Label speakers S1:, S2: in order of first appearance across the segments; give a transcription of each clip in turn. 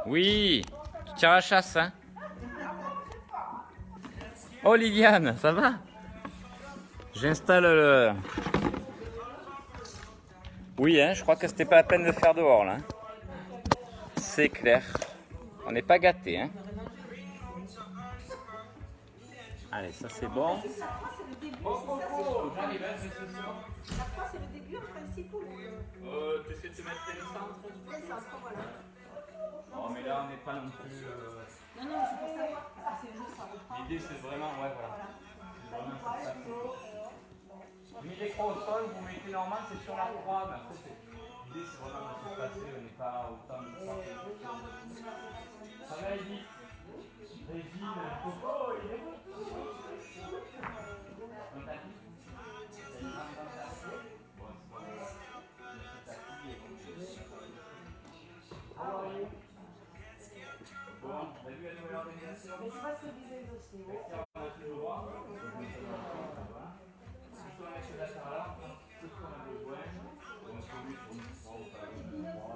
S1: Oui, tu tires à la chasse, hein? Oh Liliane, ça va? J'installe le... Oui, hein, je crois que c'était pas la peine de le faire dehors, là. C'est clair. On n'est pas gâtés, hein? Allez, ça c'est bon. J'arrive, hein,
S2: La croix, c'est le début en principe ou
S1: tu essaies de te mettre plein centre?
S2: le centre, voilà.
S1: Oh, mais là, on n'est pas non plus...
S2: Non, non, c'est pour savoir, parce que c'est le jeu, ça reprend.
S1: L'idée, c'est vraiment... Ouais, voilà. C'est vraiment ça. Vous mettez les croix au sol, vous mettez normal, c'est sur la croix, mais après, l'idée, c'est vraiment de se passer, on n'est pas autant de fois. Ça va, Edith? Régine, Coco, il est bon? On t'a dit? Bon, t'as vu la nouvelle organisation?
S2: Mais c'est pas ce que disait le dossier.
S1: On a tout le droit. Si je dois mettre la terre là, tout ce qu'on a besoin, on se met sur une croix.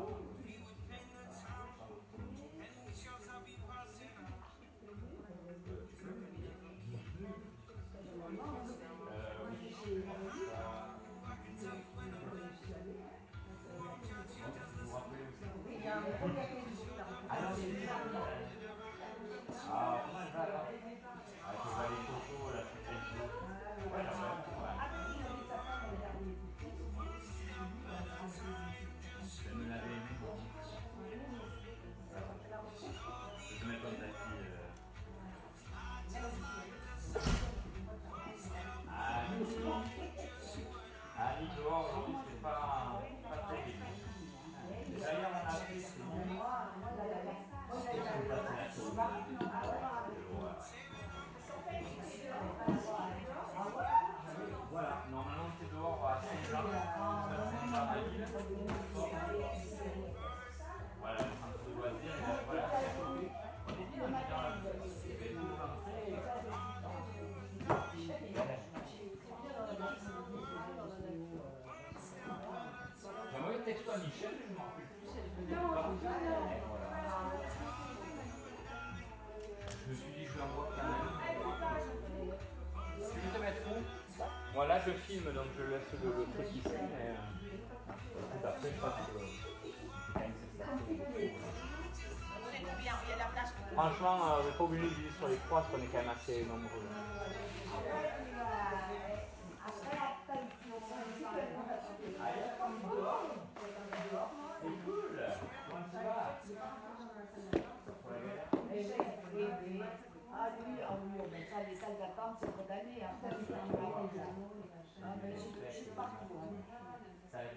S1: Voilà, normalement c'est dehors à Saint-Jean. Voilà, le centre de loisirs, voilà, c'est à côté. J'aimerais le texto à Michel, je ne m'en rappelle plus. Je me suis dit, je l'envoie quand même. Tu veux te mettre où? Voilà, je filme, donc je laisse le truc ici. Mais, après, je pense que franchement, on n'est pas obligé de viser sur les croix parce qu'on est quand même assez nombreux. C'est cool. Comment ça va?
S2: Ah oui, ça, les salles d'attente, c'est condamné. Après, c'est un peu juste partout.
S1: Ça va bien.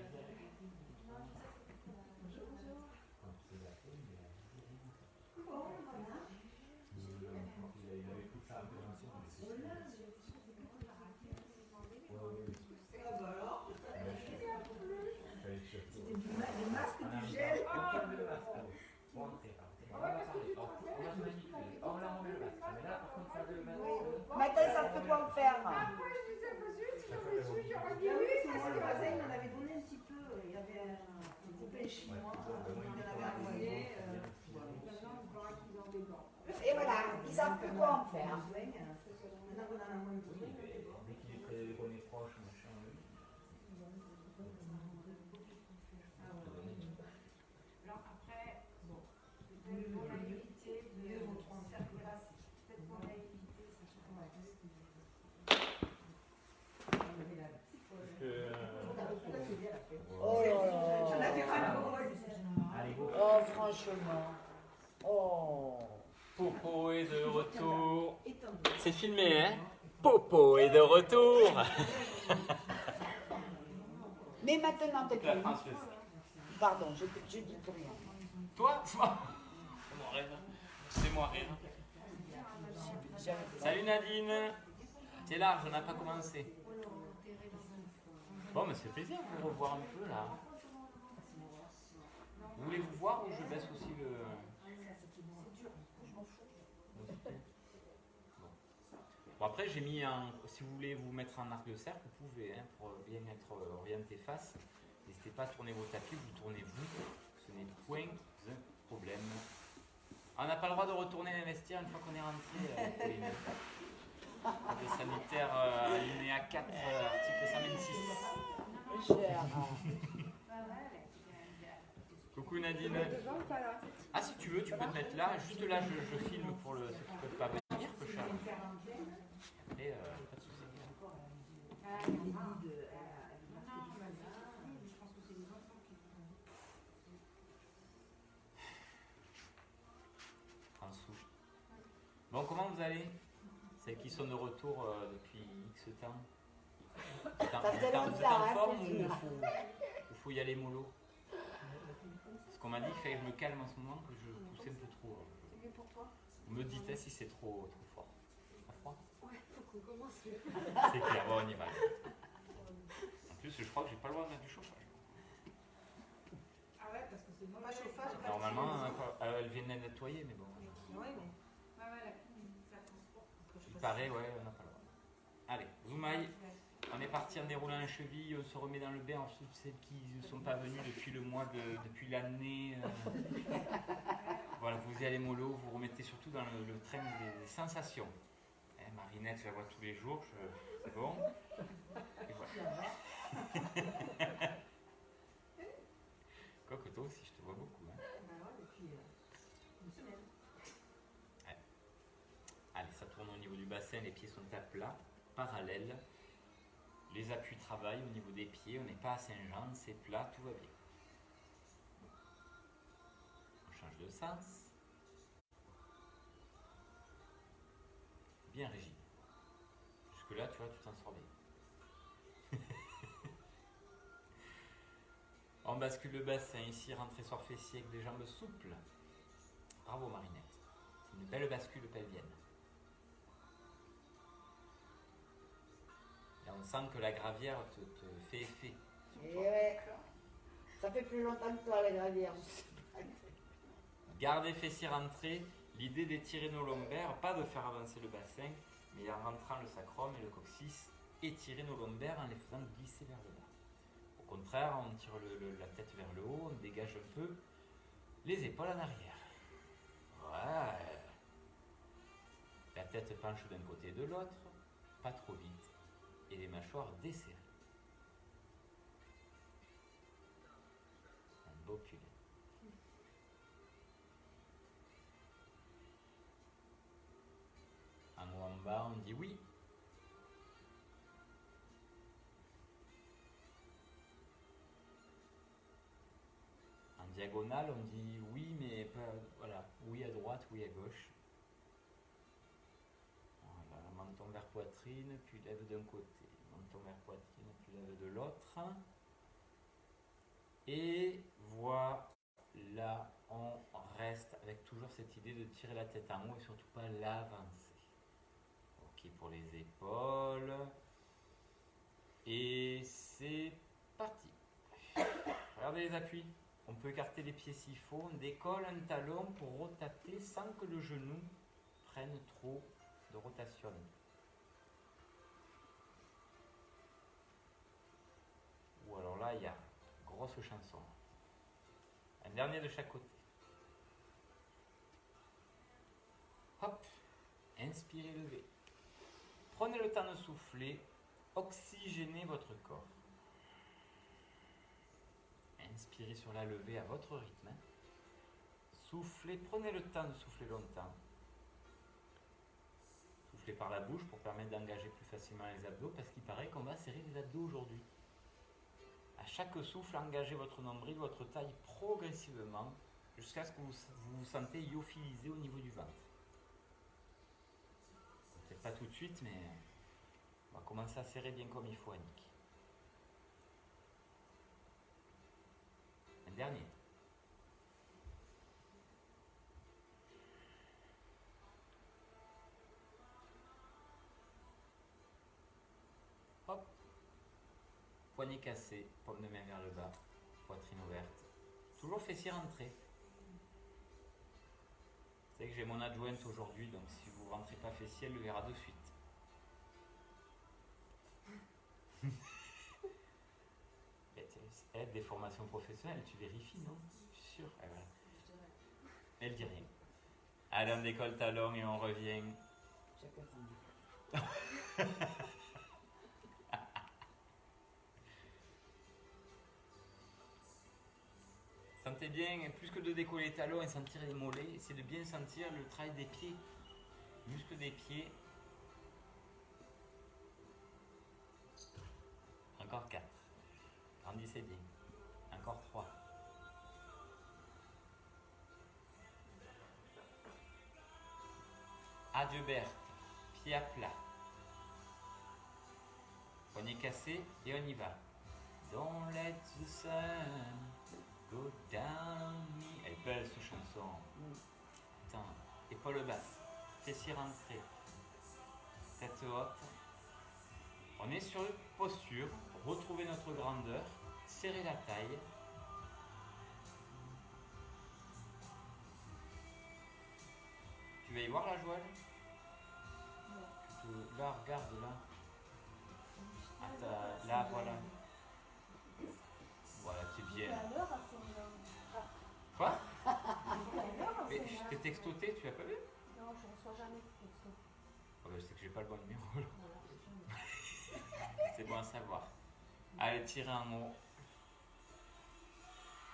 S2: Des masques, du gel. Maintenant, ils savent plus quoi en faire. Les voisins, ils en avaient donné un petit peu. Il y avait un copain chinois, il en avait envoyé. Et voilà, ils savent plus quoi en faire. Maintenant qu'on en a moins besoin.
S1: Dès qu'il est près qu'on est proche, machin, oui.
S2: Alors après, bon, pour éviter de cercle là, c'est peut-être pour éviter, oh là là. J'en avais pas le rôle. Oh franchement. Oh.
S1: Popo est de retour. C'est filmé, hein? Popo est de retour.
S2: Mais maintenant, t'es plus.
S1: La France fait ça.
S2: Pardon, je dis plus rien.
S1: Toi? C'est mon rêve. C'est moi rêve. Salut Nadine. T'es large, on n'a pas commencé. Bon, mais ça fait plaisir de vous revoir un peu là. Vous voulez vous voir ou je baisse aussi le... Bon, après j'ai mis un... Si vous voulez vous mettre en arc de cercle, vous pouvez, hein, pour bien être orienté face. N'hésitez pas à tourner vos tapis, vous tournez vous. Ce n'est point de problème.
S3: On n'a pas le droit de retourner investir une fois qu'on est rentré. Pauline. Code sanitaire alinéa 4, article 126.
S4: Cher.
S3: Coucou Nadine. Ah, si tu veux, tu peux te mettre là. Juste là, je filme pour ceux qui ne peuvent pas venir. Après, pas de soucis. François. Bon, comment vous allez? Celles qui sont de retour depuis X temps. Vous êtes en forme ou faut y aller mollo? Parce qu'on m'a dit qu'il fallait que je me calme en ce moment, que je poussais un peu trop.
S4: C'est mieux pour toi?
S3: Vous me dites si c'est trop fort. À froid?
S4: Ouais, faut qu'on commence.
S3: C'est clair, bon, on y va. En plus, je crois que j'ai pas le droit de mettre du chauffage.
S2: Ah ouais, parce que c'est
S4: Pas chauffage.
S3: Normalement, elle vient de nettoyer, mais bon.
S4: Oui, mais.
S2: Ah ouais, la clim, ça transporte.
S3: Il paraît, ouais, on n'a pas le droit. Allez, Zoumaï. On est parti en déroulant la cheville, on se remet dans le bain. En fait, celles qui ne sont pas venues depuis depuis l'année. Voilà, vous y allez mollo, vous remettez surtout dans le train des sensations. Marinette, je la vois tous les jours, c'est bon. Et voilà. Quoique toi aussi, je te vois beaucoup. Hein.
S4: Bah ouais, depuis une semaine.
S3: Ouais. Allez, ça tourne au niveau du bassin, les pieds sont à plat, parallèles. Les appuis travaillent au niveau des pieds, on n'est pas à Saint-Jean, c'est plat, tout va bien. On change de sens. Bien rigide. Jusque-là, tu vois, tu t'en sors bien. On bascule le bassin, ici, rentrée sur fessier avec des jambes souples. Bravo Marinette. C'est une belle bascule pelvienne. Et on sent que la gravière te fait effet.
S4: Et ouais. Ça fait plus longtemps que toi, la gravière.
S3: Gardez fessiers rentrés. L'idée d'étirer nos lombaires, pas de faire avancer le bassin, mais en rentrant le sacrum et le coccyx, étirer nos lombaires en les faisant glisser vers le bas. Au contraire, on tire la tête vers le haut, on dégage un peu les épaules en arrière. Ouais. La tête penche d'un côté et de l'autre, pas trop vite, et les mâchoires desserrées. Un beau culé. En haut, en bas, on dit oui. En diagonale, on dit oui, mais pas, voilà, oui à droite, oui à gauche. Voilà, menton vers poitrine, puis lève d'un côté. Menton vers poitrine, puis lève de l'autre. Et voilà, on reste avec toujours cette idée de tirer la tête en haut et surtout pas l'avancer. Ok pour les épaules. Et c'est parti. Regardez les appuis. On peut écarter les pieds s'il faut. On décolle un talon pour rotater sans que le genou prenne trop de rotation. Ou alors là, il y a grosse chanson. Un dernier de chaque côté. Hop. Inspirez, levez. Prenez le temps de souffler. Oxygénez votre corps. Inspirez sur la levée à votre rythme. Soufflez, prenez le temps de souffler longtemps. Soufflez par la bouche pour permettre d'engager plus facilement les abdos parce qu'il paraît qu'on va serrer les abdos aujourd'hui. À chaque souffle, engagez votre nombril, votre taille progressivement jusqu'à ce que vous vous sentez lyophilisé au niveau du ventre. Peut-être pas tout de suite, mais on va commencer à serrer bien comme il faut, Annick. Un dernier. Hop. Poignet cassé, paume de main vers le bas, poitrine ouverte. Toujours fessier rentré. Vous savez que j'ai mon adjointe aujourd'hui, donc si vous ne rentrez pas fessier, elle le verra de suite. Des formations professionnelles, tu vérifies, non? Je suis sûr. Voilà. Elle dit rien. Allez, on décolle talon et on revient.
S4: Chacun son but.
S3: Sentez bien, plus que de décoller les talons et sentir les mollets, c'est de bien sentir le travail des pieds. Muscles des pieds. Encore 4. Grandissez bien. Encore 3. Adieu Berthe. Pied à plat. Poignet cassé et on y va. Don't let the sun go down me. Elle est belle cette chanson. Putain. Épaule basse. Fessiers rentrés. Tête haute. On est sur une posture. Retrouver notre grandeur. Serrer la taille. Tu vas y voir la Joël? Là, regarde là. Là, voilà. Voilà, c'est bien. Quoi? Mais je t'ai textoté, tu l'as pas vu?
S2: Non, je ne reçois jamais de texto.
S3: Oh, bah, je sais que j'ai pas le bon numéro là. C'est bon à savoir. Allez, tirez en haut.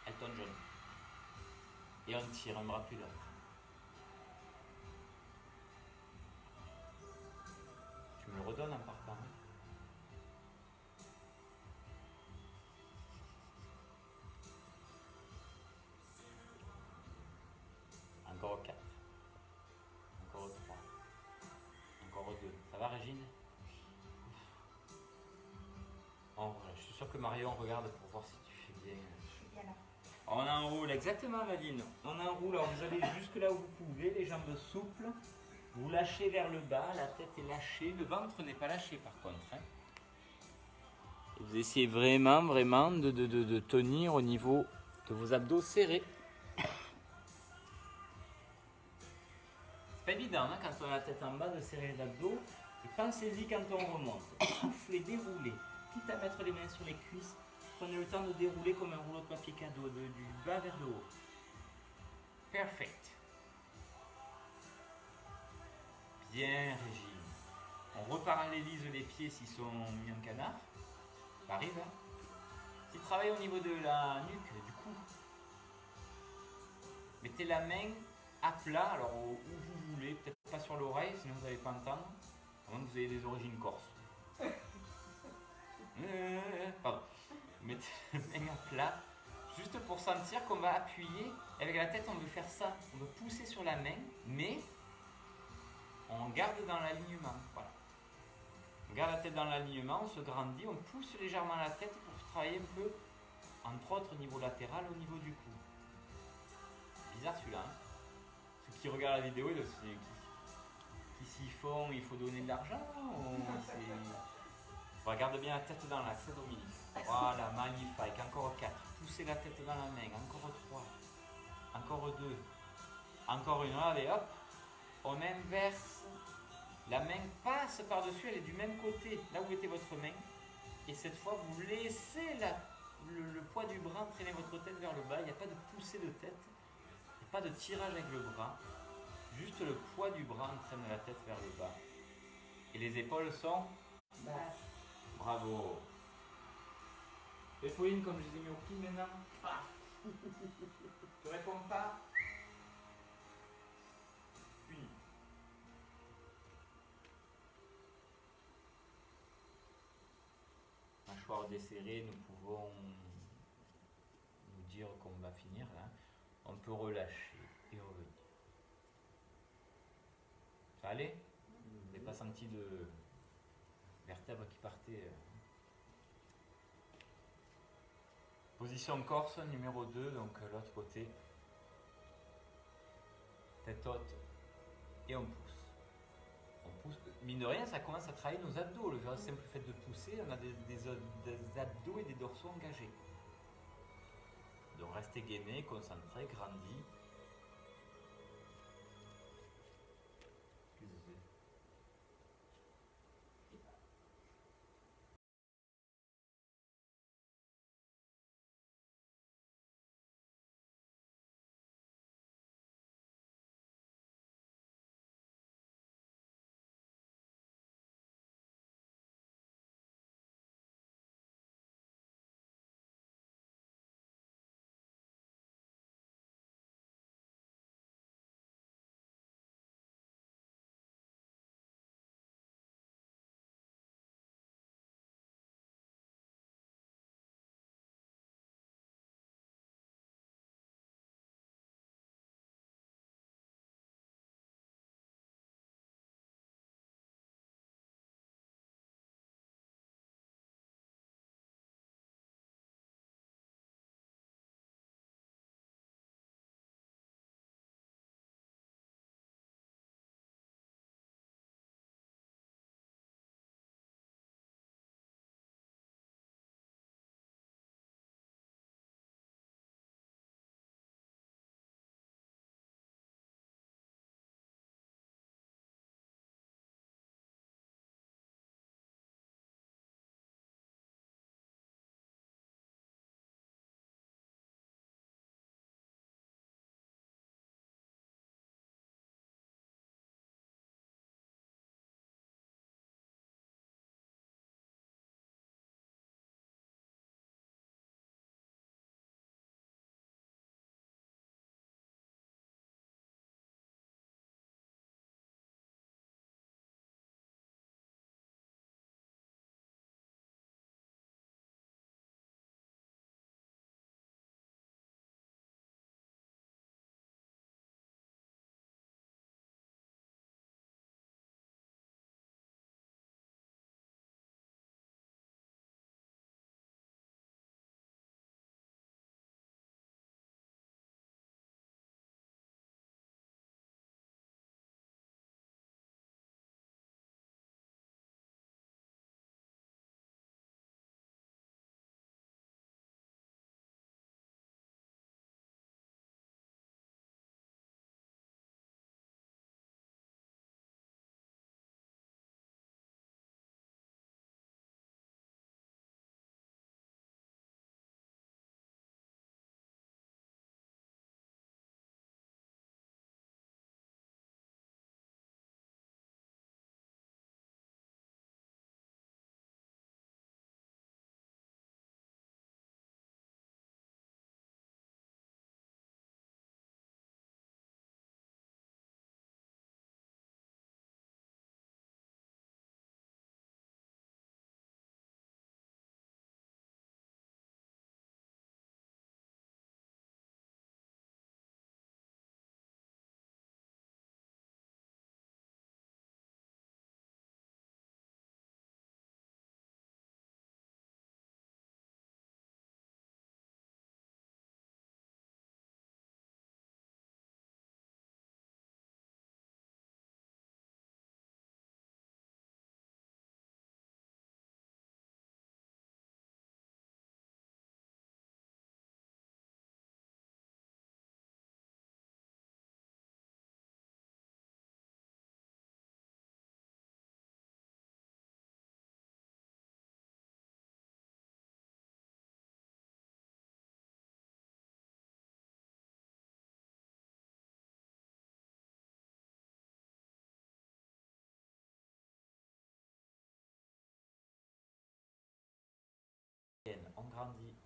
S3: Elton John. Et on tire un bras plus l'autre. Tu me le redonnes en partant. Hein. Encore 4. Encore 3. Encore 2. Ça va Régine? Oh, je suis sûr que Marion regarde pour voir si tu fais bien. On enroule, exactement Nadine. On enroule, alors vous allez jusque là où vous pouvez, les jambes souples. Vous lâchez vers le bas, la tête est lâchée, le ventre n'est pas lâché par contre. Hein. Et vous essayez vraiment de tenir au niveau de vos abdos serrés. C'est pas évident hein, quand on a la tête en bas de serrer les abdos. Et pensez-y quand on remonte. Soufflez, déroulez. Quitte à mettre les mains sur les cuisses, prenez le temps de dérouler comme un rouleau de papier cadeau, du bas vers le haut. Perfect. Bien Régine. On reparallélise les pieds s'ils sont mis en canard. Ça arrive hein. Petit travail au niveau de la nuque, du cou. Mettez la main à plat, alors où vous voulez, peut-être pas sur l'oreille, sinon vous n'allez pas entendre, à moins que vous ayez des origines corses. Pardon. Mettez la main à plat, juste pour sentir qu'on va appuyer. Avec la tête, on veut faire ça. On veut pousser sur la main, mais on garde dans l'alignement. Voilà. On garde la tête dans l'alignement, on se grandit, on pousse légèrement la tête pour travailler un peu, entre autres, au niveau latéral, au niveau du cou. Bizarre celui-là. Hein. Ceux qui regardent la vidéo, qui s'y font, il faut donner de l'argent. Regarde bien la tête dans l'axe, Dominique. Voilà, magnifique. Encore 4. Poussez la tête dans la main. Encore 3. Encore 2. Encore une. Allez, hop. On inverse. La main passe par-dessus, elle est du même côté, là où était votre main. Et cette fois, vous laissez le poids du bras entraîner votre tête vers le bas. Il n'y a pas de poussée de tête. Il n'y a pas de tirage avec le bras. Juste le poids du bras entraîne la tête vers le bas. Et les épaules sont
S4: Basse.
S3: Bravo. Et Pauline, comme je les ai mis au pied maintenant, paf. Tu réponds pas. Une. Mâchoire desserrée, nous pouvons nous dire qu'on va finir là. On peut relâcher et revenir. Ça allait? Vous n'avez pas senti de vertèbres qui partaient? Position corse numéro 2, donc l'autre côté. Tête haute et on pousse. On pousse. Mine de rien, ça commence à travailler nos abdos. Le simple fait de pousser, on a des abdos et des dorsaux engagés. Donc restez gainés, concentrés, grandis.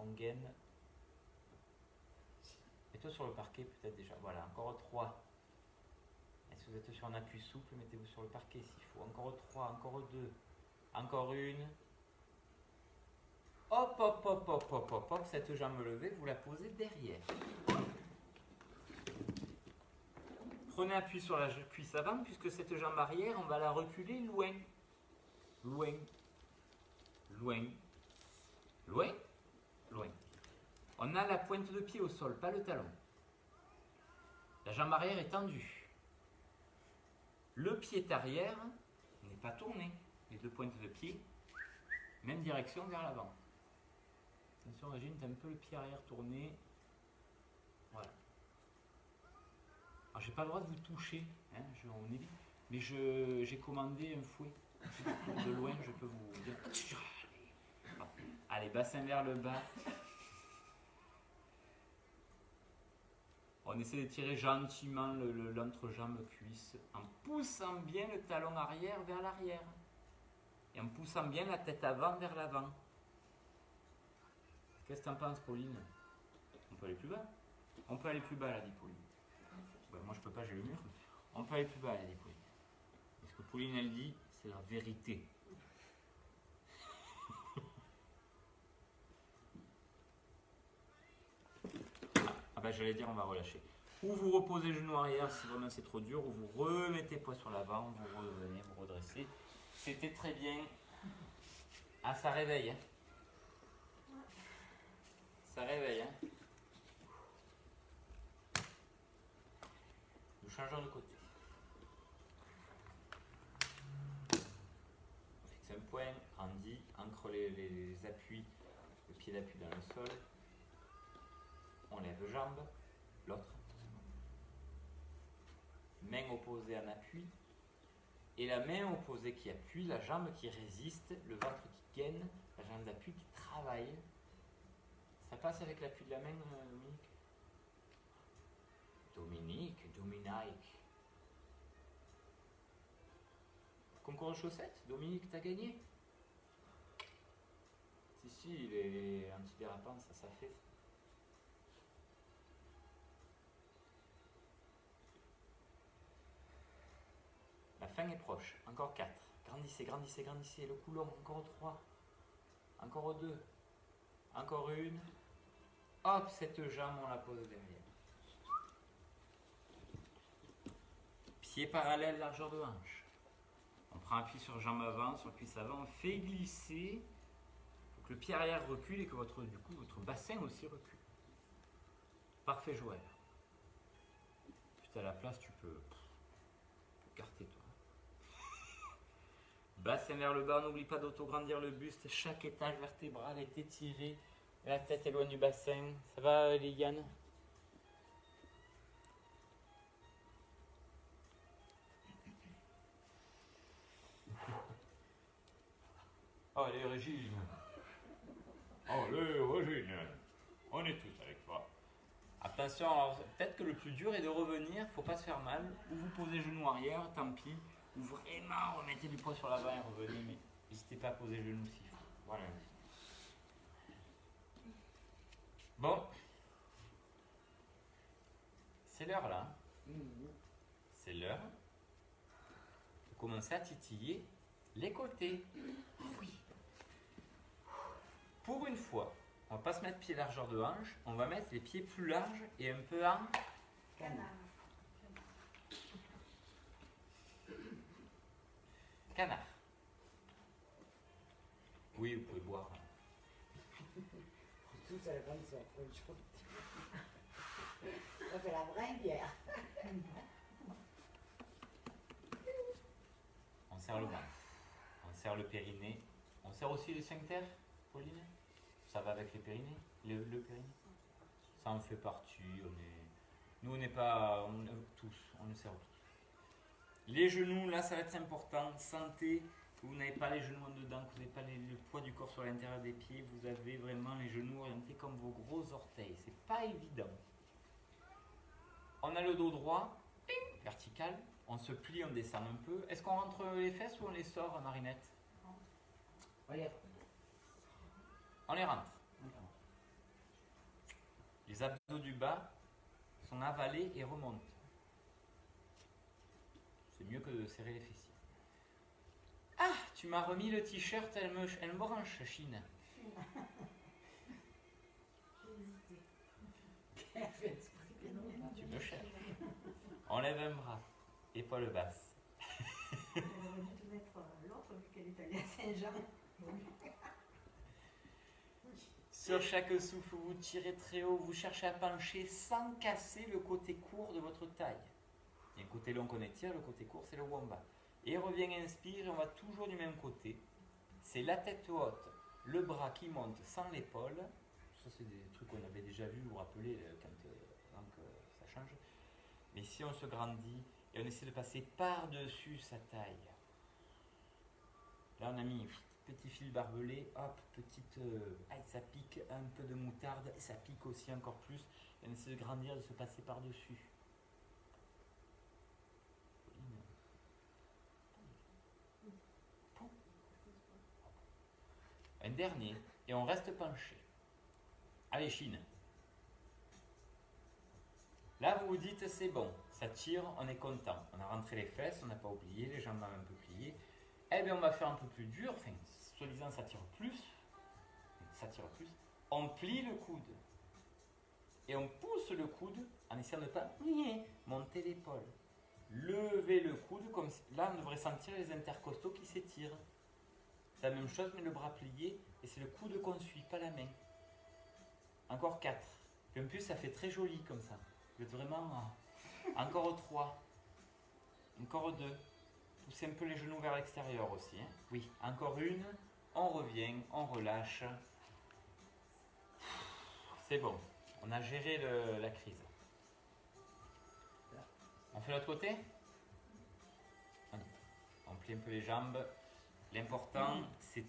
S3: on gaine. Mets-toi sur le parquet peut-être déjà. Voilà, encore 3. Et si vous êtes sur un appui souple, mettez-vous sur le parquet s'il faut. Encore 3, encore 2, encore une. Hop, hop, hop, hop, hop, hop, hop. Cette jambe levée, vous la posez derrière. Prenez appui sur la cuisse avant, puisque cette jambe arrière, on va la reculer loin. Loin. Loin. Loin. Loin. On a la pointe de pied au sol, pas le talon. La jambe arrière est tendue. Le pied arrière n'est pas tourné. Les deux pointes de pied, même direction vers l'avant. Attention Régine, tu as un peu le pied arrière tourné. Voilà. Alors j'ai pas le droit de vous toucher, hein, on évite. Mais j'ai commandé un fouet. De loin, je peux vous dire. Allez, bassin vers le bas. On essaie de tirer gentiment l'entrejambe cuisse en poussant bien le talon arrière vers l'arrière. Et en poussant bien la tête avant vers l'avant. Qu'est-ce que tu en penses, Pauline? On peut aller plus bas? On peut aller plus bas, elle a dit Pauline. Ouais, moi je peux pas, j'ai le mur. On peut aller plus bas, elle a dit Pauline. Et ce que Pauline elle dit, c'est la vérité. Ah bah j'allais dire on va relâcher. Ou vous reposez le genou arrière si vraiment c'est trop dur, ou vous remettez poids sur l'avant, vous revenez, vous redressez. C'était très bien. Ah ça réveille. Hein. Ça réveille. Hein. Nous changeons de côté. On fixe un point, Andy, ancre les appuis, le pied d'appui dans le sol. On lève jambe, l'autre. Main opposée en appui. Et la main opposée qui appuie, la jambe qui résiste, le ventre qui gaine, la jambe d'appui qui travaille. Ça passe avec l'appui de la main, Dominique? Dominique. Concours de chaussettes, Dominique, t'as gagné? Si, les antidérapants, ça fait. La fin est proche. Encore 4. Grandissez, grandissez, grandissez. Le coulon, encore 3. Encore 2. Encore une. Hop, cette jambe, on la pose derrière. Pied parallèle, largeur de hanche. On prend appui sur jambe avant, sur cuisse avant. On fait glisser. Pour que le pied arrière recule et que votre bassin aussi recule. Parfait, Joël. Puis tu as la place, tu peux écarter toi. Bassin vers le bas, n'oublie pas d'autograndir le buste. Chaque étage vertébral est étiré. La tête est loin du bassin. Ça va, Liliane? Allez, Régine. Allez, Régine. On est tous avec toi. Attention, alors, peut-être que le plus dur est de revenir. Faut pas se faire mal. Ou vous posez genou arrière, tant pis. Ou vraiment remettez du poids sur l'avant et revenez. Mais n'hésitez pas à poser le genou s'il faut. Voilà. Bon. C'est l'heure là. C'est l'heure. Vous commencez à titiller les côtés. Oui. Pour une fois, on va pas se mettre pied largeur de hanche, on va mettre les pieds plus larges et un peu en
S2: Canard.
S3: canard. Oui, vous pouvez boire.
S4: Tout ça, comme ça, ça fait la bringuière.
S3: On serre le ventre. On serre le périnée. On serre aussi les sphincters, Pauline? Ça va avec les périnées? Le périnée? Ça en fait partie. Nous, on n'est pas. On le serre tous. Les genoux, là, ça va être important. Sentez que vous n'avez pas les genoux en dedans, que vous n'avez pas le poids du corps sur l'intérieur des pieds. Vous avez vraiment les genoux orientés comme vos gros orteils. C'est pas évident. On a le dos droit, vertical. On se plie, on descend un peu. Est-ce qu'on rentre les fesses ou on les sort, Marinette?
S4: Allez.
S3: On les rentre. Les abdos du bas sont avalés et remontent. C'est mieux que de serrer les fessiers. Ah, tu m'as remis le t-shirt, elle me branche, Chine. Tu me cherches. Enlève un bras, épaule basse.
S2: Elle aurait dû te mettre l'autre vu qu'elle est allée à Saint-Jean.
S3: Sur chaque souffle, vous tirez très haut, vous cherchez à pencher sans casser le côté court de votre taille. Il y a un côté long qu'on étire, le côté court c'est le wombat. Et reviens, inspire, et on va toujours du même côté. C'est la tête haute, le bras qui monte sans l'épaule. Ça c'est des trucs qu'on avait déjà vu, vous vous rappelez, quand ça change. Mais ici on se grandit et on essaie de passer par-dessus sa taille. Là on a mis petit fil barbelé, hop, petite... ça pique, un peu de moutarde, et ça pique aussi encore plus. Et on essaie de grandir, de se passer par-dessus. Un dernier, et on reste penché. Allez, Chine. Là, vous vous dites, c'est bon, ça tire, on est content. On a rentré les fesses, on n'a pas oublié, les jambes un peu pliées. Eh bien, on va faire un peu plus dur, enfin, soi-disant, ça tire plus. Ça tire plus. On plie le coude. Et on pousse le coude en essayant de ne pas monter l'épaule. Levez le coude, comme là, on devrait sentir les intercostaux qui s'étirent. C'est la même chose, mais le bras plié, et c'est le coude qu'on suit, pas la main. Encore 4. Et en plus, ça fait très joli comme ça. Vous êtes vraiment... Encore 3. Encore 2. Poussez un peu les genoux vers l'extérieur aussi. Hein. Oui, encore une. On revient, on relâche. C'est bon. On a géré la crise. On fait l'autre côté? On plie un peu les jambes. L'important, c'est...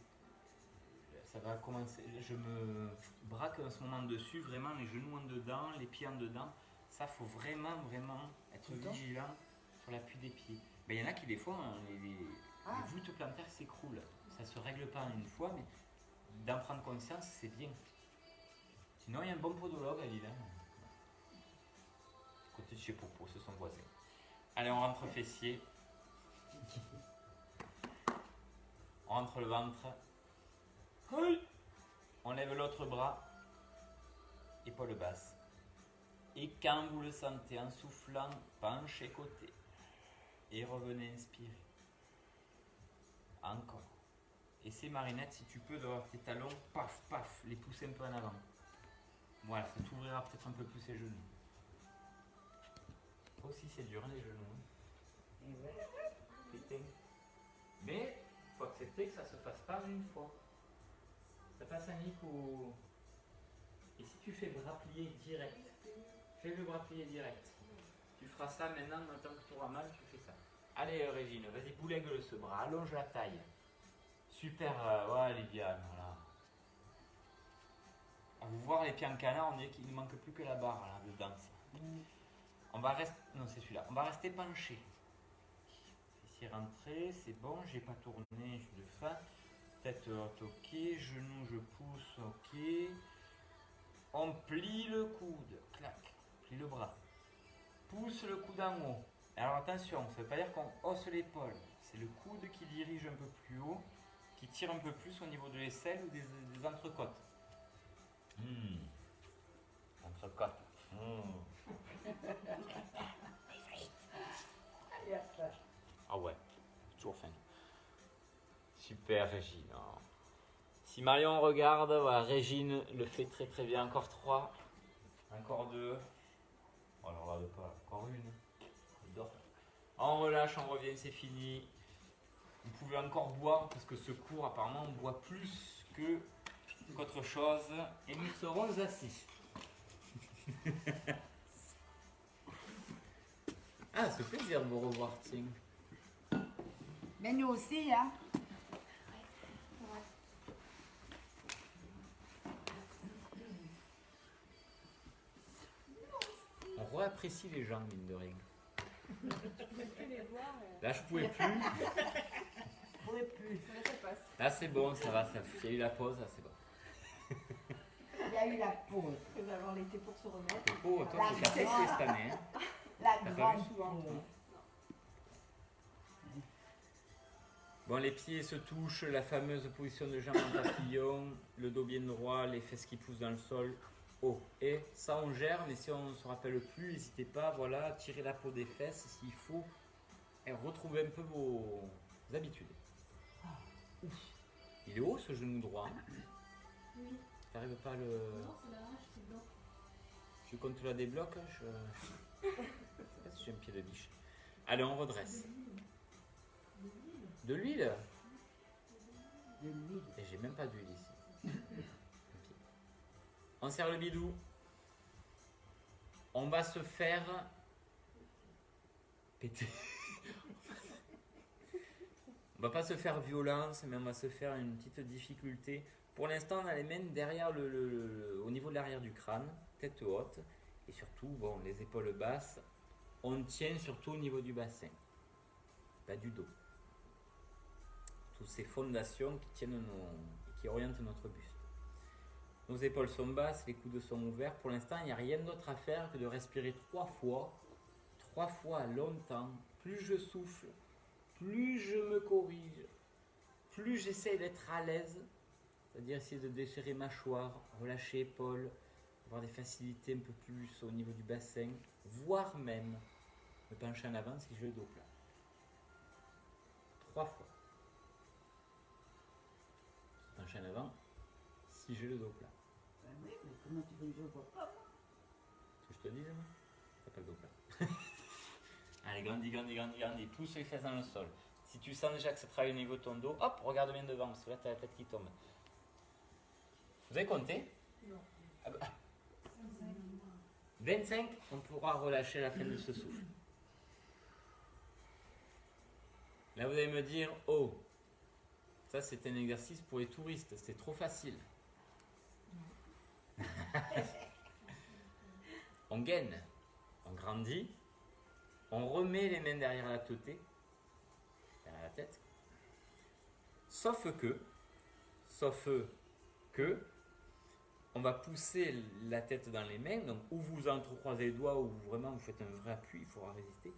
S3: Ça va commencer... Je me braque en ce moment dessus, vraiment les genoux en dedans, les pieds en dedans. Ça, faut vraiment, vraiment être vigilant sur l'appui des pieds. Il y en a qui, des fois, les voûtes plantaires s'écroulent. Ça ne se règle pas en une fois, mais d'en prendre conscience, c'est bien. Sinon, il y a un bon podologue à Lille. Côté de chez Popo, c'est son voisin. Allez, on rentre fessier. On rentre le ventre. On lève l'autre bras. Épaule basse. Et quand vous le sentez, en soufflant, penchez côté. Et revenez inspirer. Encore. Essaie, Marinette, si tu peux, d'avoir tes talons, paf, paf, les pousser un peu en avant. Voilà, ça t'ouvrira peut-être un peu plus les genoux. Aussi, c'est dur, hein, les genoux. Putain. Mais, il faut accepter que ça ne se fasse pas une fois. Ça passe un nick ou... Et si tu fais le bras plié direct, fais le bras plié direct. Tu feras ça maintenant, maintenant que tu auras mal, tu fais ça. Allez, Régine, vas-y, boulègue ce bras, allonge la taille. Super, ouais, Lydia, voilà. On va voir les pieds en canard, on dirait qu'il ne manque plus que la barre là, de danse. On va rester, non c'est celui-là, on va rester penché. Ici rentré, c'est bon, j'ai pas tourné, je suis de fin. Tête haute, ok, genou je pousse, ok. On plie le coude, clac, plie le bras. Pousse le coude en haut. Alors attention, ça ne veut pas dire qu'on hausse l'épaule. C'est le coude qui dirige un peu plus haut, qui tire un peu plus au niveau de l'aisselle ou des entrecôtes. Entrecôtes. Ah ouais, toujours faim. Super Régine. Si Marion regarde, voilà, Régine le fait très très bien. Encore 3. Encore 2. Oh, alors là, pas. Encore une. On relâche, on revient, c'est fini. Vous pouvez encore boire parce que ce cours apparemment on boit plus qu'autre chose. Et nous serons assis. Ah, ça fait plaisir de vous revoir, tiens.
S4: Mais nous aussi, hein.
S3: On réapprécie les gens, mine de rien.
S2: Je peux plus les voir.
S3: Là, je pouvais plus.
S2: Je pourrais plus. Ça passe.
S3: Là, c'est bon, ça va. Il y a eu la pause, là, c'est bon.
S4: Il y a a eu la peau.
S2: Il va avoir l'été pour se remettre.
S3: Oh, toi, tu t'as fait chier cette année. Hein.
S4: La
S3: T'as pas
S4: grande
S3: vu souvent.
S4: peau.
S3: Bon, les pieds se touchent, la fameuse position de jambe en papillon, le dos bien droit, les fesses qui poussent dans le sol. Oh, et ça on gère, mais si on ne se rappelle plus, n'hésitez pas, voilà, tirer la peau des fesses s'il faut, et retrouver un peu vos habitudes. Il est haut ce genou droit.
S5: Oui.
S3: T'arrives pas à le...
S5: Non, c'est la hanche qui bloque.
S3: Tu comptes la débloque, je sais pas si j'ai un pied de biche. Allez, on redresse. De l'huile?
S4: De l'huile.
S3: Et j'ai même pas d'huile ici. Ok. On serre le bidou. On va se faire péter. On va pas se faire violence, mais on va se faire une petite difficulté. Pour l'instant, on a les mains derrière au niveau de l'arrière du crâne, tête haute, et surtout, bon, les épaules basses. On tient surtout au niveau du bassin, pas du dos. Toutes ces fondations qui tiennent qui orientent notre buste. Nos épaules sont basses, les coudes sont ouverts. Pour l'instant, il n'y a rien d'autre à faire que de respirer 3 fois longtemps. Plus je souffle, plus je me corrige, plus j'essaie d'être à l'aise, c'est-à-dire essayer de déchirer mâchoire, relâcher épaules, avoir des facilités un peu plus au niveau du bassin, voire même me pencher en avant si j'ai le dos plat. 3 fois. Pencher en avant si j'ai le dos plat.
S4: Ben oui, mais comment tu veux que je vois pas?
S3: Tu veux que je te dise, moi? T'as pas le dos plat. Allez, grandis. Pousse les fesses dans le sol. Si tu sens déjà que ça travaille au niveau de ton dos, hop, regarde bien devant, parce que là, t'as la tête qui tombe. Vous avez compté?
S5: Non.
S3: Ah bah. 25, on pourra relâcher à la fin de ce souffle. Là, vous allez me dire, oh, ça c'est un exercice pour les touristes, c'est trop facile. On gaine, on grandit, on remet les mains derrière la tête, derrière la tête. Sauf que, on va pousser la tête dans les mains, donc où vous entrecroisez les doigts, ou vraiment vous faites un vrai appui, il faudra résister.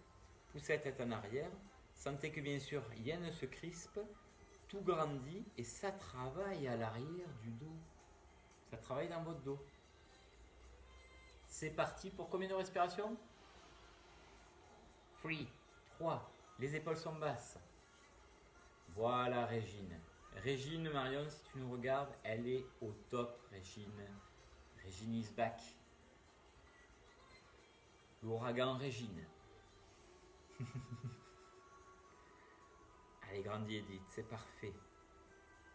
S3: Poussez la tête en arrière, sentez que bien sûr, Yen se crispe, tout grandit, et ça travaille à l'arrière du dos. Ça travaille dans votre dos. C'est parti pour combien de respirations? 3. Les épaules sont basses. Voilà Régine. Régine, Marion, si tu nous regardes, elle est au top, Régine. Régine is back. L'ouragan Régine. Allez, grandis Edith, c'est parfait.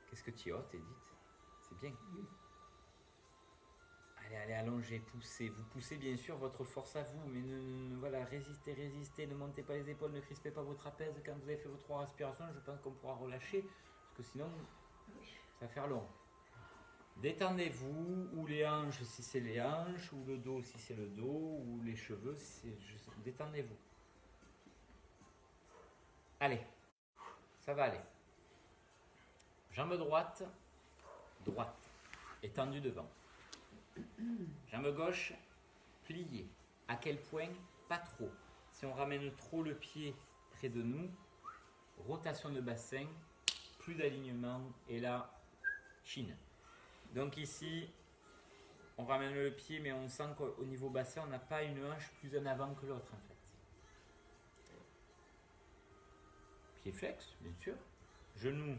S3: Qu'est-ce que tu ôtes, Edith? C'est bien. Allez, allongez, poussez. Vous poussez bien sûr votre force à vous, mais voilà, résistez, ne montez pas les épaules, ne crispez pas vos trapèzes. Quand vous avez fait vos 3 respirations, je pense qu'on pourra relâcher, parce que sinon, ça va faire long. Détendez-vous, ou les hanches si c'est les hanches, ou le dos si c'est le dos, ou les cheveux si c'est... Détendez-vous. Allez, ça va aller. Jambe droite, étendue devant. Jambe gauche, pliée. À quel point? Pas trop. Si on ramène trop le pied près de nous, rotation de bassin, plus d'alignement, et là, chine. Donc ici, on ramène le pied, mais on sent qu'au niveau bassin, on n'a pas une hanche plus en avant que l'autre en fait. Pied flex, bien sûr. Genou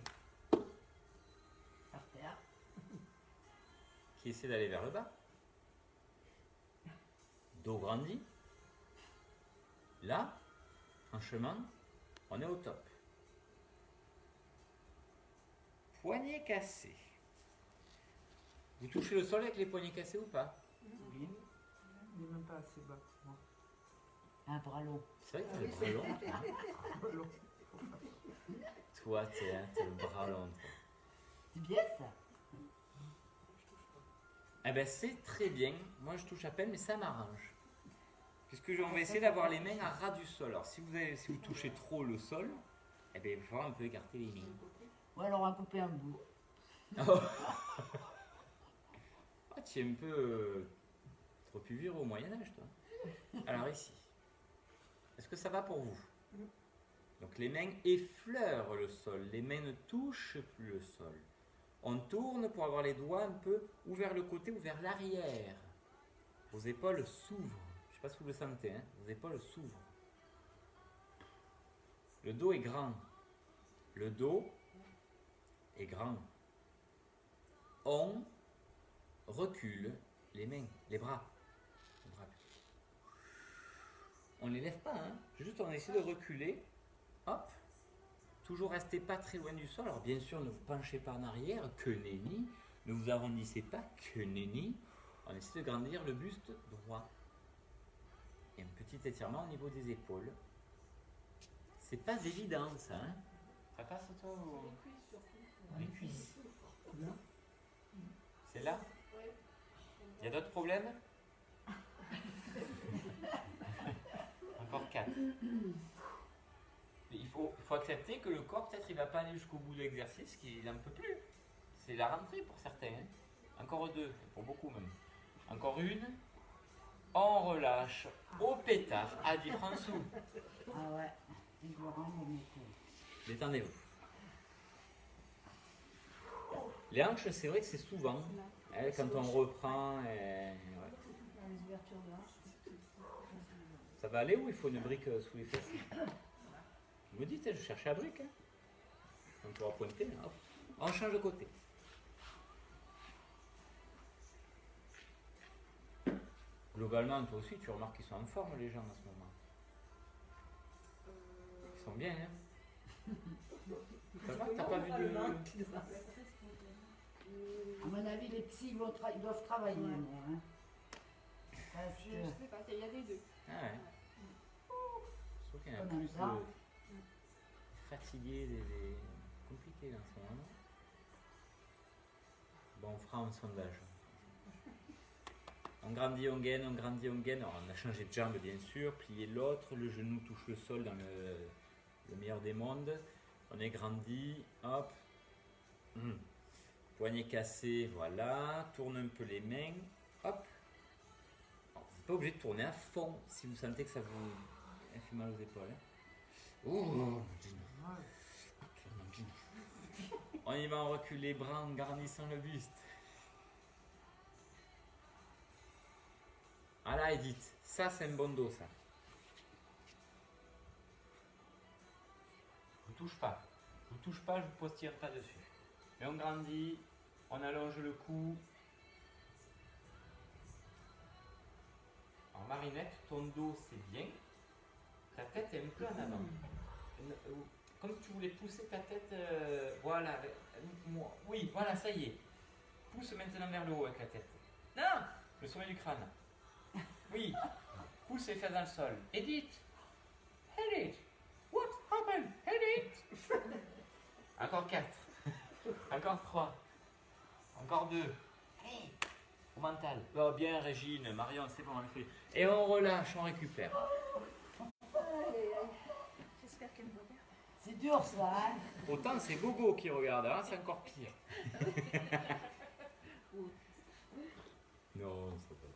S4: Par terre.
S3: qui essaie d'aller vers le bas. Dos grandi. Là, franchement, on est au top. Poignet cassé. Vous touchez le sol avec les poignets cassés ou pas?
S1: Oui. Il n'est même pas assez bas pour moi.
S4: Un bras long.
S3: C'est vrai que t'as le bras long.
S1: Bras long.
S3: Toi, t'as le bras long. Toi.
S4: C'est bien ça.
S3: Eh ben c'est très bien. Moi je touche à peine, mais ça m'arrange. Puisque on va essayer d'avoir les mains à ras du sol. Alors si vous touchez trop le sol, eh ben, il va falloir un peu écarter les mains.
S4: Ou alors on va couper un bout.
S3: Oh. Ah, tu es un peu trop pu vivre au Moyen-Âge, toi. Alors ici, est-ce que ça va pour vous? Donc les mains effleurent le sol, les mains ne touchent plus le sol. On tourne pour avoir les doigts un peu ou vers le côté ou vers l'arrière. Vos épaules s'ouvrent. Je ne sais pas si vous le sentez, hein? Vos épaules s'ouvrent. Le dos est grand. Le dos est grand. On recule les mains, les bras. On ne les lève pas, hein? Juste on essaie de reculer. Hop. Toujours restez pas très loin du sol. Alors bien sûr, ne vous penchez pas en arrière, que nenni. Ne vous arrondissez pas, que nenni. On essaie de grandir le buste droit. Et un petit étirement au niveau des épaules. C'est pas évident ça, hein? Ça passe toi ou... Les cuisses. C'est là? Il y a d'autres problèmes? Encore 4. Il faut accepter que le corps, peut-être, il ne va pas aller jusqu'au bout de l'exercice, qu'il n'en peut plus. C'est la rentrée pour certains. Hein. Encore 2, pour beaucoup même. Encore 1. On relâche au pétard, a dit François.
S4: Ah ouais, il doit rendre mes coups.
S3: Détendez-vous. Les hanches, c'est vrai que c'est souvent, hein, quand on reprend. Ouais. Ça va aller ou il faut une brique sous les fesses? Vous me dites, je cherche la brique. Hein. On pourra pointer. Hop. On change de côté. Globalement, toi aussi, tu remarques qu'ils sont en forme, les gens, à ce moment. Ils sont bien, hein? Ça va, t'as pas vu de...
S4: À mon avis, les psys ils doivent travailler. Hein. Parce
S2: Je
S4: que...
S2: sais pas, il y a des deux.
S3: Ah ouais. Je trouve qu'il y en a
S4: Comme
S3: plus
S4: ça.
S3: fatigués, des compliqués dans ce moment. Bon, on fera un sondage. On grandit, on gaine, on grandit, on gaine. Alors, on a changé de jambe, bien sûr. Plier l'autre, le genou touche le sol dans le meilleur des mondes. On est grandi, hop. Poignet cassé, voilà. Tourne un peu les mains, hop. Alors, vous n'êtes pas obligé de tourner à fond si vous sentez que ça vous fait mal aux épaules. Hein. Oh, on y va, on recule les bras en garnissant le buste. Ah là, Edith, ça c'est un bon dos, ça. Je vous touche pas. Je vous touche pas, je vous postille pas dessus. Et on grandit, on allonge le cou. En Marinette, ton dos c'est bien. Ta tête est un peu en avant. Comme si tu voulais pousser ta tête, voilà, oui, voilà, ça y est. Pousse maintenant vers le haut avec la tête. Non, le sommet du crâne. Oui, pousse les fesses dans le sol. Edith, Edith, what happened, Edith? Encore 4, encore 3, encore 2. Allez, au mental. Oh, bien Régine, Marion, c'est bon, on le fait. Et on relâche, on récupère.
S2: J'espère qu'elle me regarde.
S4: C'est dur ça, hein?
S3: Autant c'est Gogo qui regarde, hein, c'est encore pire. Non, c'est pas.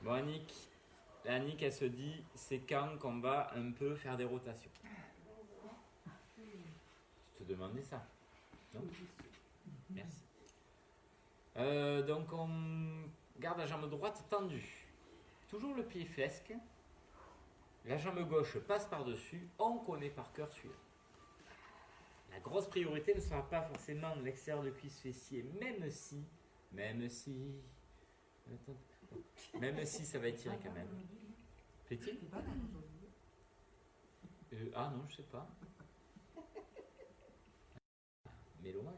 S3: Bon, Annick, elle se dit, c'est quand qu'on va un peu faire des rotations. Tu te demandais ça? Non? Merci. Donc, on garde la jambe droite tendue. Toujours le pied flesque. La jambe gauche passe par-dessus. On connaît par cœur celui-là. La grosse priorité ne sera pas forcément l'extérieur de cuisse fessier, même si ça va étirer quand même. Plaît-il? Ah non, je sais pas. Mélomane.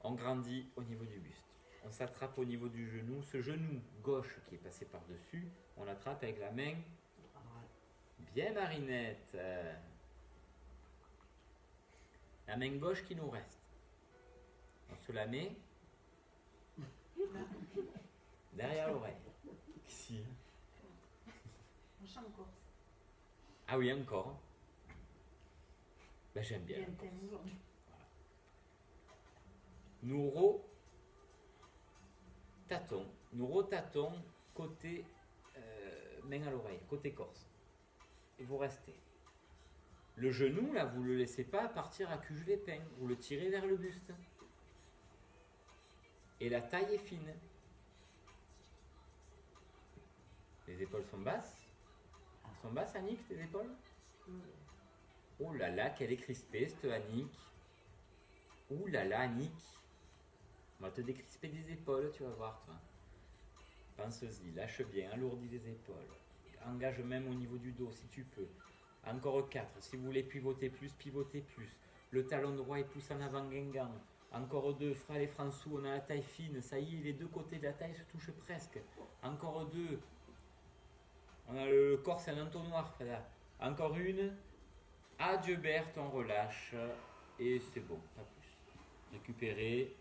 S3: On grandit au niveau du buste. On s'attrape au niveau du genou. Ce genou gauche qui est passé par-dessus, on l'attrape avec la main. Bien Marinette. La main gauche qui nous reste. On se la met derrière l'oreille. Ici.
S2: On chante encore.
S3: Ah oui, encore. Ben, j'aime bien.
S2: Il y a un thème aujourd'hui.
S3: Nous tâton. Nous rotatons côté main à l'oreille, côté corse. Et vous restez. Le genou, là, vous ne le laissez pas partir à cuge l'épingle. Vous le tirez vers le buste. Et la taille est fine. Les épaules sont basses. Elles sont basses, Annick, tes épaules? Oh là là, qu'elle est crispée, cette Annick. Oh là là, Annick. On va te décrisper des épaules, tu vas voir, toi. Pense-y, lâche bien, alourdis les épaules. Engage même au niveau du dos, si tu peux. Encore 4. Si vous voulez pivoter plus, pivotez plus. Le talon droit, il pousse en avant, Guingamp. Encore 2. Frère et François, on a la taille fine. Ça y est, les deux côtés de la taille se touchent presque. Encore 2. On a le corps, c'est un entonnoir. Voilà. Encore 1. Adieu Berthe, on relâche. Et c'est bon, pas plus. Récupérer.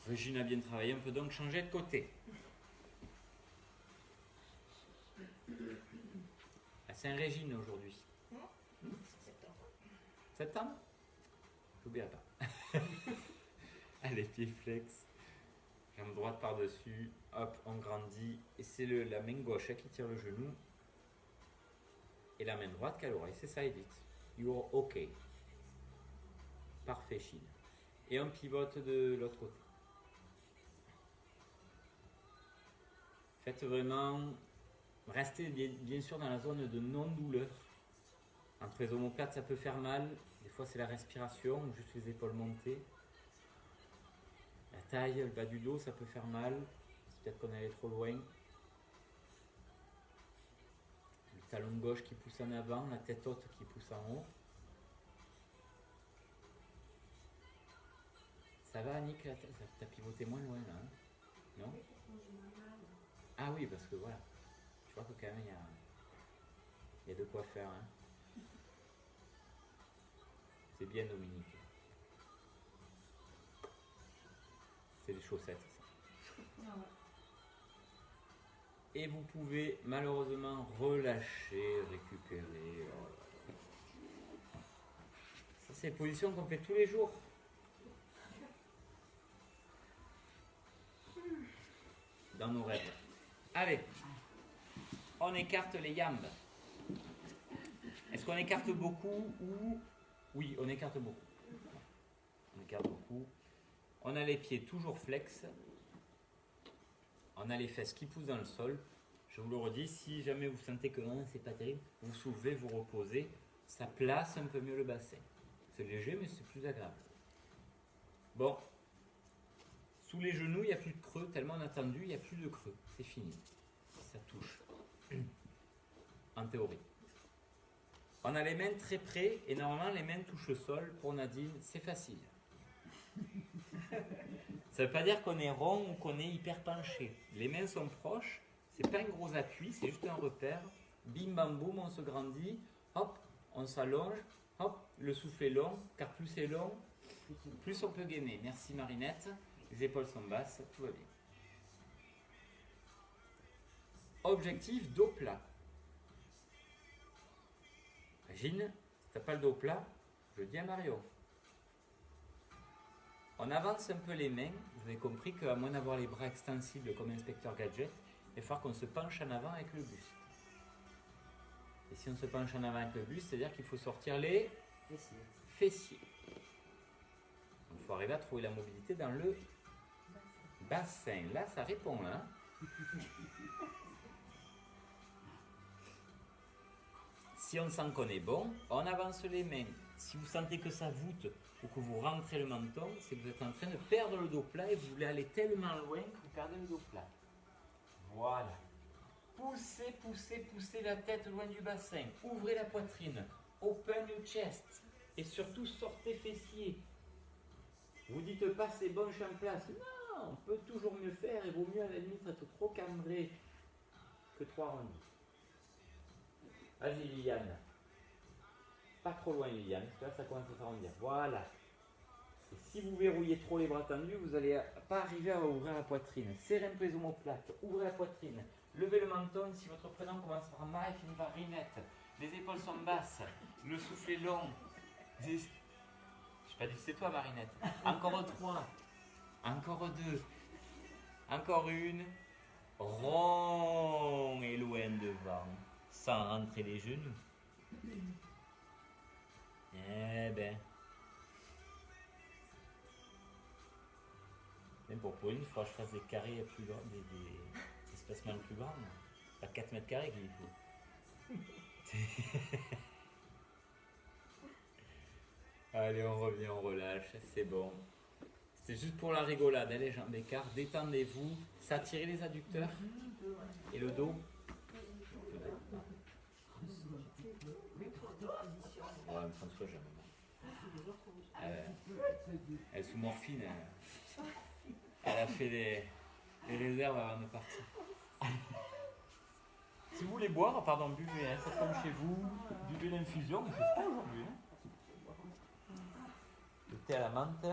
S3: Régine a bien travaillé, on peut donc changer de côté. À Saint-Régine aujourd'hui. Septembre. J'oublierai pas. Allez, pied flex. Jambe droite par-dessus. Hop, on grandit. Et c'est la main gauche qui tire le genou. Et la main droite qui a l'oreille. C'est ça, Edith. You're OK. Parfait, Chine. Et on pivote de l'autre côté. Faites vraiment... Restez bien sûr dans la zone de non-douleur. Entre les omoplates, ça peut faire mal. Des fois, c'est la respiration ou juste les épaules montées. La taille, le bas du dos, ça peut faire mal. C'est peut-être qu'on est allé trop loin. Le talon gauche qui pousse en avant, la tête haute qui pousse en haut. Ça va, Annick? T'as pivoté moins loin, là, hein? Non? Ah oui, parce que voilà. Je crois que quand même, il y a de quoi faire, hein. C'est bien, Dominique. C'est les chaussettes, ça. Et vous pouvez malheureusement relâcher, récupérer. Ça, c'est les positions qu'on fait tous les jours. Dans nos rêves. Allez, on écarte les jambes. Est-ce qu'on écarte beaucoup ou... Oui, on écarte beaucoup. On écarte beaucoup. On a les pieds toujours flex. On a les fesses qui poussent dans le sol. Je vous le redis, si jamais vous sentez que c'est pas terrible, vous soulevez, vous reposez. Ça place un peu mieux le bassin. C'est léger, mais c'est plus agréable. Bon. Sous les genoux, il n'y a plus de creux. Tellement on a tendu, il n'y a plus de creux. C'est fini. Ça touche. En théorie. On a les mains très près et normalement les mains touchent le sol. Pour Nadine, c'est facile. Ça ne veut pas dire qu'on est rond ou qu'on est hyper penché. Les mains sont proches. C'est pas un gros appui, c'est juste un repère. Bim bam boum, on se grandit. Hop, on s'allonge. Hop, le souffle est long. Car plus c'est long, plus on peut gainer. Merci Marinette. Les épaules sont basses, tout va bien. Objectif, dos plat. Régine, si tu n'as pas le dos plat, je dis à Mario. On avance un peu les mains. Vous avez compris qu'à moins d'avoir les bras extensibles comme Inspecteur Gadget, il va falloir qu'on se penche en avant avec le buste. Et si on se penche en avant avec le buste, c'est-à-dire qu'il faut sortir les fessiers. Donc il faut arriver à trouver la mobilité dans le bassin. Là, ça répond, hein. Si on sent qu'on est bon, on avance les mains. Si vous sentez que ça voûte ou que vous rentrez le menton, c'est que vous êtes en train de perdre le dos plat et vous voulez aller tellement loin que vous perdez le dos plat. Voilà. Poussez, poussez, poussez la tête loin du bassin. Ouvrez la poitrine. Open your chest. Et surtout, sortez fessiers. Vous dites pas c'est bon, je suis en place. Non, on peut toujours mieux faire et vaut mieux à la limite être trop cambré que trop arrondi. Vas-y Liliane. Pas trop loin Liliane, parce que là ça commence à s'arrondir. Voilà. Et si vous verrouillez trop les bras tendus, vous n'allez pas arriver à ouvrir la poitrine. Serrez un peu les omoplates, ouvrez la poitrine. Levez le menton si votre prénom commence par Ma et finit par Rinette. Les épaules sont basses, le souffle est long. Je n'ai pas dit que c'est toi Marinette. Encore 3. Encore 2. Encore une. Rond et loin devant, sans rentrer les genoux. Eh ben. Même pour une fois, je fasse des carrés plus grands, des espacements plus grands. Pas 4 mètres carrés qu'il faut. Allez, on revient, on relâche, c'est bon. C'est juste pour la rigolade, hein, les jambes d'écart. Détendez-vous, s'attirez les adducteurs et le dos. Ouais, mais François, j'aime. Elle est sous morphine. Elle a fait les réserves avant de partir. Si vous voulez boire, pardon, buvez, hein, faites comme chez vous. Buvez l'infusion, il ne fait pas aujourd'hui. Hein. Le thé à la menthe.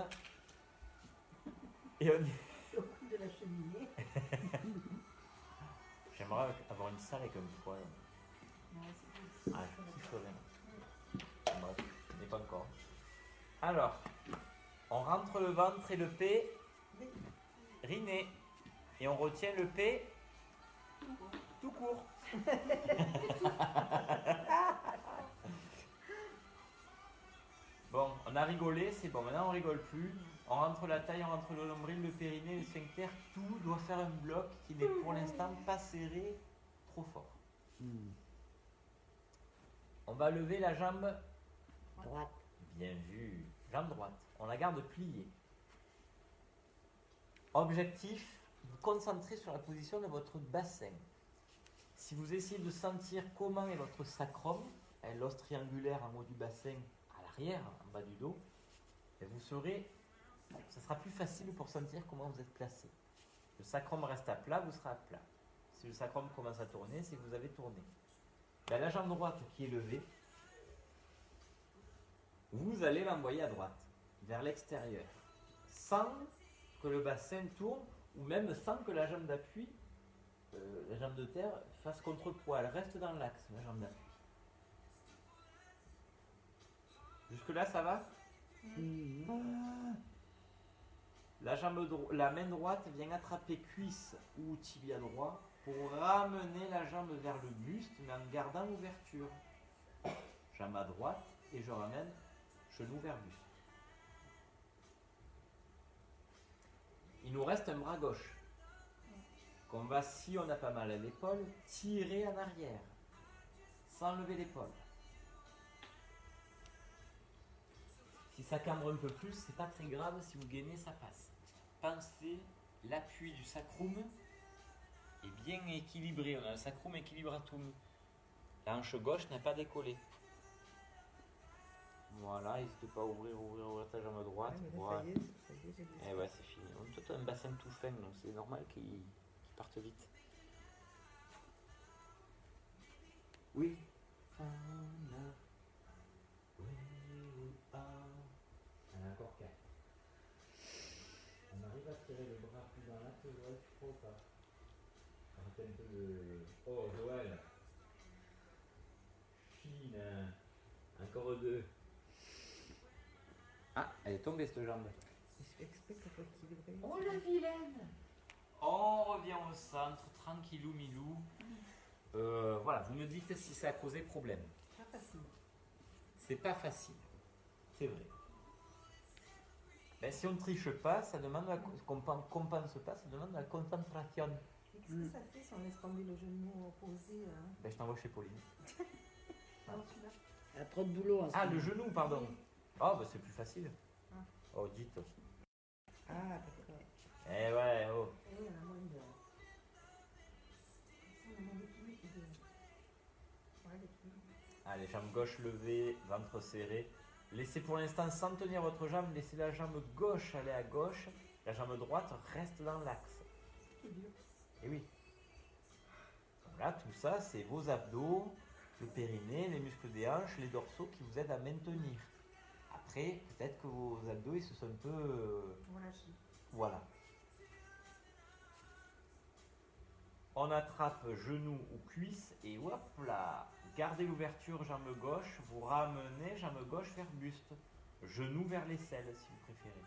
S3: Et on est...
S4: Au coup de la cheminée.
S3: J'aimerais avoir une salle avec un poêle. Ah, je suis chaud, hein. Bref, je n'ai pas encore. Alors, on rentre le ventre et le P. Riné. Et on retient le P. Tout court. Bon, on a rigolé, c'est bon. Maintenant, on rigole plus. On rentre la taille, on rentre le nombril, le périnée, le sphincter. Tout doit faire un bloc qui n'est pour l'instant pas serré trop fort. On va lever la jambe
S4: Droite.
S3: Bien vu. Jambe droite. On la garde pliée. Objectif, vous concentrez sur la position de votre bassin. Si vous essayez de sentir comment est votre sacrum, l'os triangulaire en haut du bassin, à l'arrière, en bas du dos, et vous serez, ça sera plus facile pour sentir comment vous êtes placé. Le sacrum reste à plat, vous serez à plat. Si le sacrum commence à tourner, c'est que vous avez tourné. La jambe droite qui est levée, vous allez l'envoyer à droite, vers l'extérieur, sans que le bassin tourne, ou même sans que la jambe d'appui, la jambe de terre, fasse contrepoids. Elle reste dans l'axe, la jambe d'appui. Jusque-là, ça va? La main droite vient attraper cuisse ou tibia droit pour ramener la jambe vers le buste, mais en gardant l'ouverture. Jambe à droite, et je ramène genou vers buste. Il nous reste un bras gauche qu'on va, si on a pas mal à l'épaule, tirer en arrière sans lever l'épaule. Si ça cambre un peu plus, c'est pas très grave, si vous gainez, ça passe. Pensez, l'appui du sacrum est bien équilibré, on a le sacrum équilibratum. La hanche gauche n'a pas décollé. Voilà, n'hésite pas à ouvrir ta jambe droite. Voilà. Et ouais, c'est fini. Toi, tu as un bassin tout fin, donc c'est normal qu'il parte vite. Oui. Encore 4. On arrive à tirer le bras plus dans l'axe, Joël, tu crois ou pas? Arrêtez un peu de... Oh, Joël. Chine. Encore 2. Ah, elle est tombée cette jambe.
S4: Oh la vilaine!
S3: On revient au centre, tranquillou milou. Voilà, vous me dites si ça a causé problème.
S4: Pas facile.
S3: C'est pas facile, c'est vrai. Ben, si on ne triche pas, ça demande qu'on compense pas, ça demande de la concentration.
S6: Qu'est-ce que ça fait si on laisse tomber le genou opposé
S3: Ben, je t'envoie chez Pauline.
S6: Alors celui-là.
S4: Il y a trop de boulot.
S3: Ah, le genou, pardon. Ah, ben c'est plus facile.
S6: Ah.
S3: Oh, dites.
S6: Ah, d'accord.
S3: Eh ouais, oh.
S6: Et on a moins de... On a moins d'équilibre. Ouais, l'équilibre.
S3: Allez, jambe gauche levée, ventre serré. Laissez pour l'instant, sans tenir votre jambe, laissez la jambe gauche aller à gauche. La jambe droite reste dans l'axe.
S6: C'est dur.
S3: Et oui. Voilà, tout ça, c'est vos abdos, le périnée, les muscles des hanches, les dorsaux qui vous aident à maintenir. Après, peut-être que vos abdos, ils se sont un peu...
S6: Relâché.
S3: Voilà. On attrape genou ou cuisse et hop là. Gardez l'ouverture jambe gauche, vous ramenez jambe gauche vers buste. Genou vers l'aisselle si vous préférez.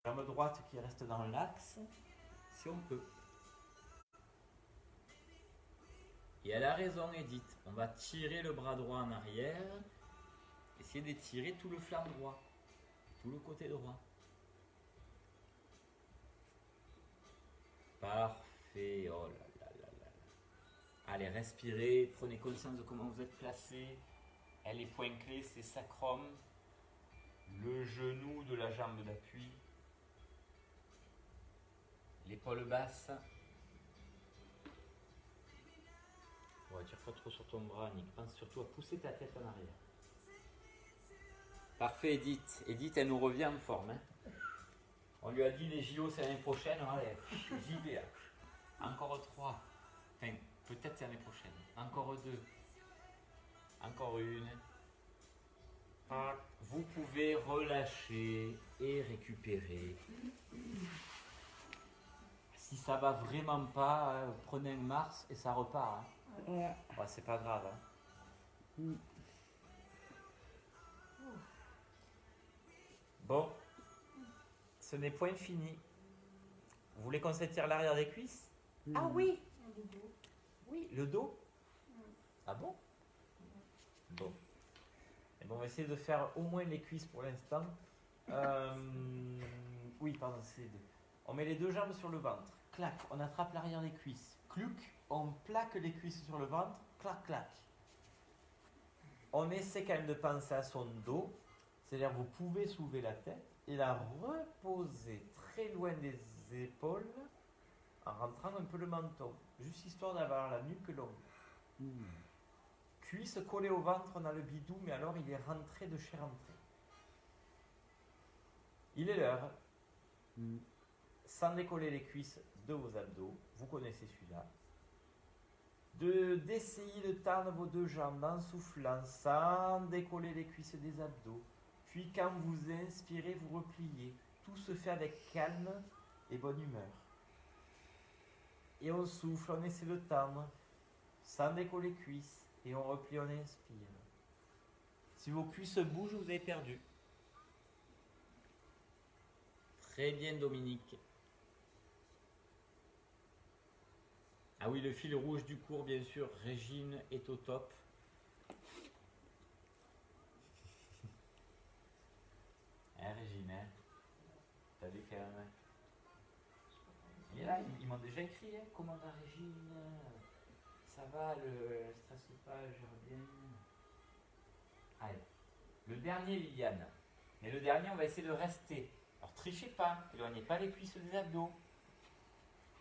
S3: Jambe droite qui reste dans l'axe. si on peut. Et elle a raison, Edith. On va tirer le bras droit en arrière. Essayer d'étirer tout le flanc droit. Tout le côté droit. Parfait. Oh là là là là. Allez, respirez. Prenez conscience de comment vous êtes placé. Les points clés, c'est sacrum. Le genou de la jambe d'appui. L'épaule basse. Ouais, tire pas trop sur ton bras, Nick. Pense surtout à pousser ta tête en arrière. Parfait, Edith. Edith, elle nous revient en forme. Hein. On lui a dit les JO, c'est l'année prochaine. Allez, j'y vais. Encore 3. Enfin, peut-être c'est l'année prochaine. Encore 2. Encore une. Vous pouvez relâcher et récupérer. Si ça va vraiment pas, prenez un Mars et ça repart. Hein.
S4: Ouais.
S3: Ouais, c'est pas grave. Hein. Bon, ce n'est point fini. Vous voulez qu'on s'étire l'arrière des cuisses? Ah oui. Oui, le dos. Ah bon? Bon. Et bon, on va essayer de faire au moins les cuisses pour l'instant. Oui, pardon, c'est les deux. On met les deux jambes sur le ventre. Clac, on attrape l'arrière des cuisses. Cluc, on plaque les cuisses sur le ventre. Clac, clac. On essaie quand même de penser à son dos. C'est-à-dire vous pouvez soulever la tête et la reposer très loin des épaules en rentrant un peu le menton. Juste histoire d'avoir la nuque longue. Cuisse collée au ventre, on a le bidou, mais alors il est rentré de chez rentré. Il est l'heure, sans décoller les cuisses de vos abdos, vous connaissez celui-là, d'essayer de tendre vos deux jambes en soufflant, sans décoller les cuisses des abdos. Puis quand vous inspirez, vous repliez. Tout se fait avec calme et bonne humeur. Et on souffle, on essaie de tendre, sans décoller les cuisses. Et on replie, on inspire. Si vos cuisses bougent, vous avez perdu. Très bien, Dominique. Ah oui, le fil rouge du cours, bien sûr. Régine est au top. Hein, Régine, hein? T'as vu quand même. Il est là, ils m'ont déjà écrit, hein. Comment va Régine? Ça va, le stress pas, je reviens. Allez, le dernier, Liliane. Mais le dernier, on va essayer de rester. Alors, trichez pas, éloignez pas les cuisses des abdos.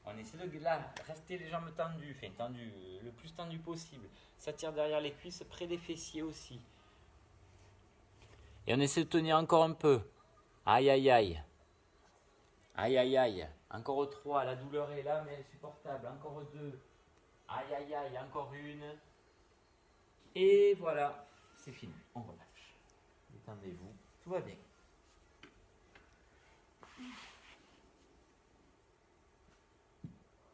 S3: On essaie de là, rester les jambes tendues, enfin tendues, le plus tendu possible. Ça tire derrière les cuisses, près des fessiers aussi. Et on essaie de tenir encore un peu. Aïe, aïe, aïe. Aïe, aïe, aïe. Encore 3, la douleur est là, mais elle est supportable. Encore 2. Aïe, aïe, aïe, encore une. Et voilà, c'est fini. On relâche. Détendez-vous, tout va bien.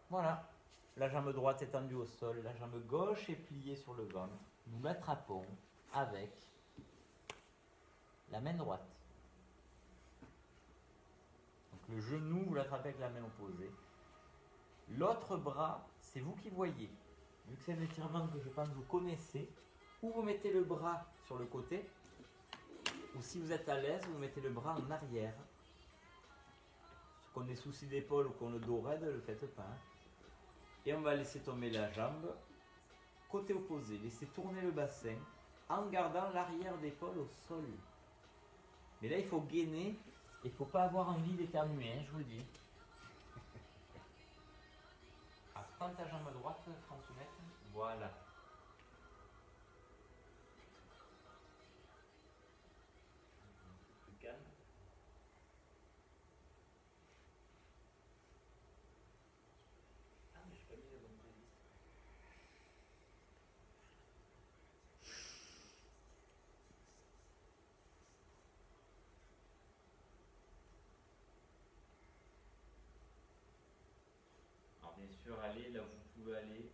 S3: Voilà, la jambe droite est tendue au sol, la jambe gauche est pliée sur le ventre. Nous l'attrapons avec la main droite. Donc le genou, vous l'attrapez avec la main opposée. L'autre bras, c'est vous qui voyez. Vu que c'est un étirement que je pense que vous connaissez, ou vous mettez le bras sur le côté, ou si vous êtes à l'aise, vous mettez le bras en arrière. Ceux qui ont des soucis d'épaule ou qui ont le dos raide, ne le faites pas. Hein. Et on va laisser tomber la jambe. Côté opposé, laissez tourner le bassin en gardant l'arrière d'épaule au sol. Mais là, il faut gainer. Il ne faut pas avoir envie d'éternuer, hein, je vous le dis. Ah, prends ta jambe droite, François. Voilà. Plus calme. Ah, mais je n'ai pas mis la bonne playlist. Alors bien sûr, allez là où vous pouvez aller.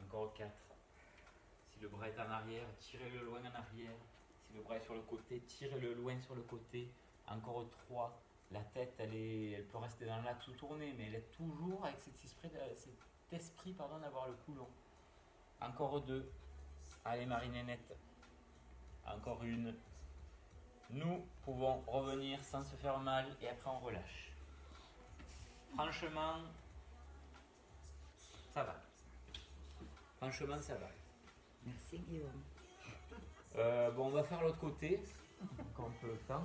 S3: Encore 4. Si le bras est en arrière, tirez-le loin en arrière. Si le bras est sur le côté, tirez-le loin sur le côté. Encore 3. La tête, elle peut rester dans l'axe ou tourner, mais elle est toujours avec cet esprit d'avoir le cou long. Encore 2. Allez, Marie-Nénette. Encore une. Nous pouvons revenir sans se faire mal et après on relâche. Franchement, ça va. Franchement, ça va.
S4: Merci Guillaume.
S3: Bon, on va faire l'autre côté, quand on peut le temps.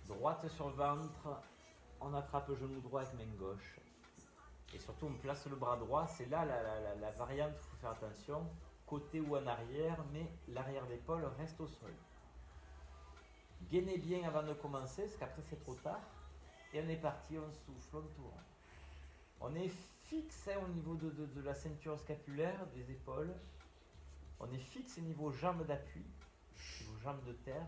S3: Droite sur le ventre, on attrape le genou droit avec main gauche. Et surtout, on place le bras droit. C'est là la variante, il faut faire attention. Côté ou en arrière, mais l'arrière d'épaule reste au sol. Gainez bien avant de commencer, parce qu'après c'est trop tard. Et on est parti, on souffle, on tourne. On est fixe au niveau de la ceinture scapulaire, des épaules. On est fixe au niveau jambes d'appui, niveau jambes de terre.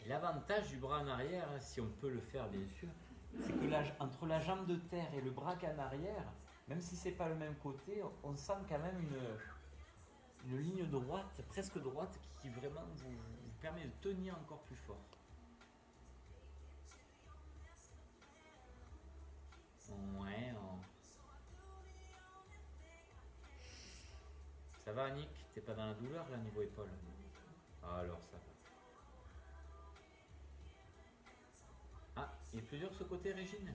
S3: L'avantage du bras en arrière, si on peut le faire bien sûr, c'est que entre la jambe de terre et le bras en arrière, même si c'est pas le même côté, on sent quand même une ligne droite, presque droite, qui vraiment vous permet de tenir encore plus fort. Ouais. Ça va, Annick? T'es pas dans la douleur là niveau épaule? Ah, alors ça va. Ah, il est plus dur ce côté, Régine?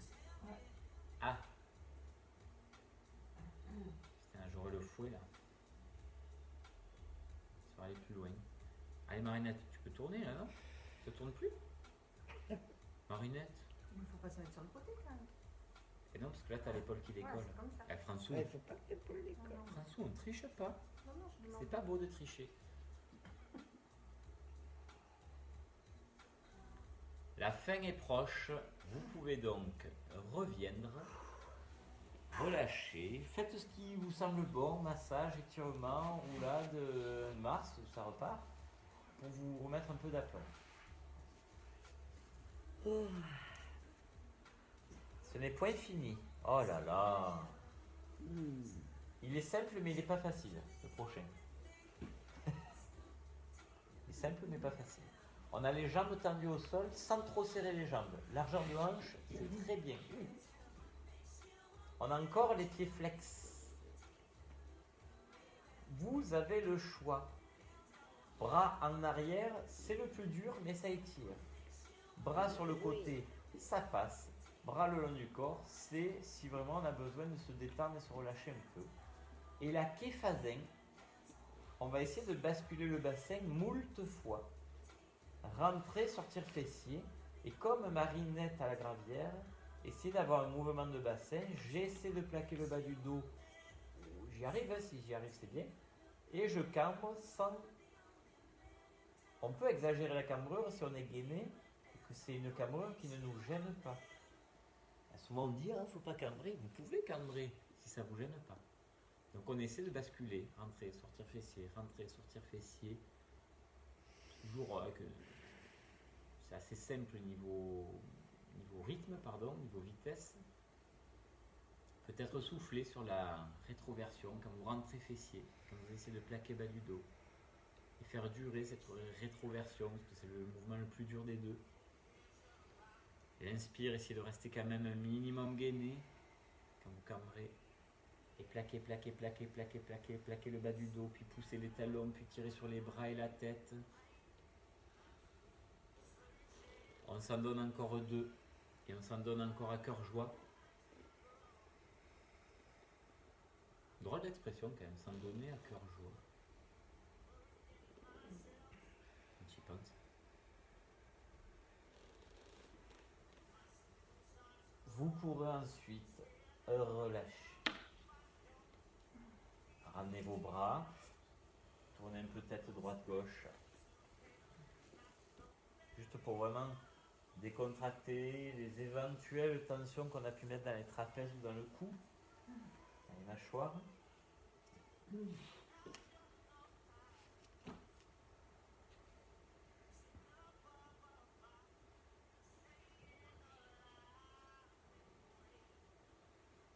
S6: Ouais.
S3: Ah. Putain, j'aurais le fouet là. Ça va aller plus loin. Allez, Marinette, tu peux tourner là, non? Ça tourne plus? Marinette?
S6: Il faut pas se mettre sur le côté quand même.
S3: Et non, parce que là, t'as l'épaule qui
S6: Ouais,
S3: décolle.
S6: c'est comme ça.
S3: Eh, François,
S4: Il faut pas que l'épaule décolle.
S6: Non, non,
S3: François, on ne triche pas.
S6: non, non, je demande.
S3: C'est pas beau de tricher. La fin est proche. Vous pouvez donc reviendre, relâcher. Faites ce qui vous semble bon, massage, étirement, roulade, Mars, ça repart, pour vous remettre un peu d'aplomb. Ce n'est point fini. Oh là là. Il est simple mais il n'est pas facile, le prochain. Il est simple mais pas facile. On a les jambes tendues au sol sans trop serrer les jambes. Largeur de hanche, c'est très bien. On a encore les pieds flex. Vous avez le choix. Bras en arrière, c'est le plus dur, mais ça étire. Bras sur le côté, ça passe. Bras le long du corps, c'est si vraiment on a besoin de se détendre et se relâcher un peu. Et la képhasin, on va essayer de basculer le bassin moult fois. Rentrer, sortir fessier. Et comme Marinette à la gravière, essayer d'avoir un mouvement de bassin. J'essaie de plaquer le bas du dos. J'y arrive, hein, si j'y arrive, c'est bien. Et je cambre sans... On peut exagérer la cambrure si on est gainé, et que c'est une cambrure qui ne nous gêne pas. Souvent on dit, il ne faut pas cambrer. Vous pouvez cambrer si ça ne vous gêne pas. Donc on essaie de basculer, rentrer, sortir fessier, rentrer, sortir fessier. Toujours c'est assez simple niveau rythme, niveau vitesse. Peut-être souffler sur la rétroversion quand vous rentrez fessier, quand vous essayez de plaquer bas du dos. Et faire durer cette rétroversion, parce que c'est le mouvement le plus dur des deux. Et inspire, essayez de rester quand même un minimum gainé quand vous cambrez. Et plaquer le bas du dos, puis pousser les talons, puis tirer sur les bras et la tête. On s'en donne encore 2, et on s'en donne encore à cœur joie. Drôle d'expression quand même, s'en donner à cœur joie. J'y pense. Vous pourrez ensuite relâcher. Ramenez vos bras, tournez un peu tête droite-gauche. Juste pour vraiment décontracter les éventuelles tensions qu'on a pu mettre dans les trapèzes ou dans le cou, dans les mâchoires.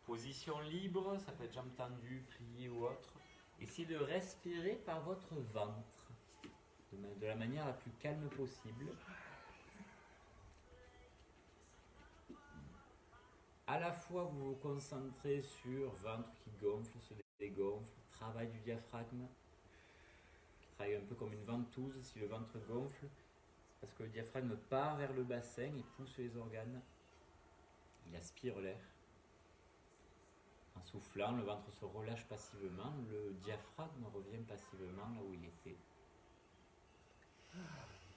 S3: Vous Position libre, ça peut être jambes tendues, pliées ou autre. Essayez de respirer par votre ventre, de la manière la plus calme possible. À la fois, vous vous concentrez sur ventre qui gonfle, se dégonfle, travail du diaphragme, qui travaille un peu comme une ventouse. Si le ventre gonfle, c'est parce que le diaphragme part vers le bassin, il pousse les organes, il aspire l'air. En soufflant, le ventre se relâche passivement, le diaphragme revient passivement là où il était.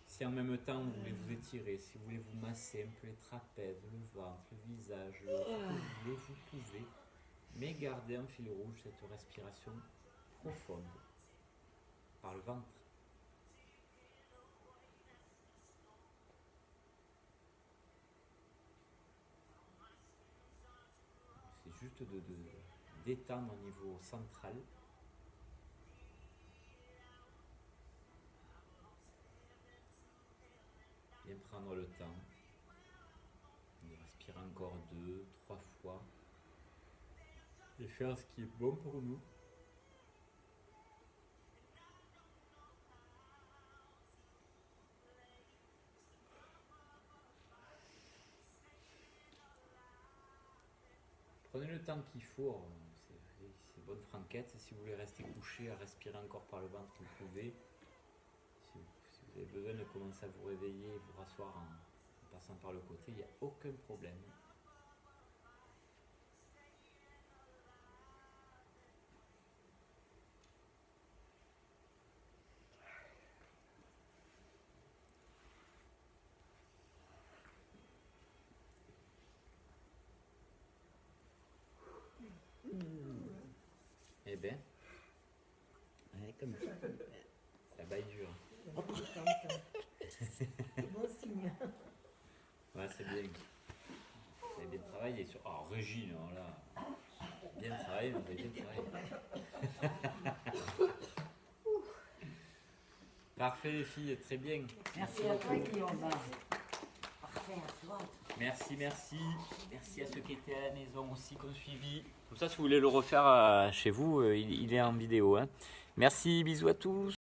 S3: Si en même temps vous voulez vous étirer, si vous voulez vous masser un peu les trapèzes, le ventre, le visage, vous pouvez, mais gardez en fil rouge cette respiration profonde par le ventre. C'est juste de d'étendre au niveau central. Bien prendre le temps de respirer encore 2, 3 fois et faire ce qui est bon pour nous. Prenez le temps qu'il faut, c'est bonne franquette. Si vous voulez rester couché à respirer encore par le ventre, vous pouvez. Si vous avez besoin de commencer à vous réveiller et vous rasseoir en passant par le côté, il n'y a aucun problème. Eh bien,
S4: Ouais, comme ça.
S3: ça baille dur.
S6: C'est bon signe.
S3: Ouais, c'est bien. Vous avez bien travaillé sur. Oh, Régine, alors là. Bien travaillé, vous avez bien travaillé. Parfait, les filles, très bien.
S4: Merci à toi, Guillaume. Parfait, à toi.
S3: Merci, merci. Merci à ceux qui étaient à la maison aussi, qui ont suivi. Comme ça, si vous voulez le refaire chez vous, il est en vidéo. Hein. Merci, bisous à tous.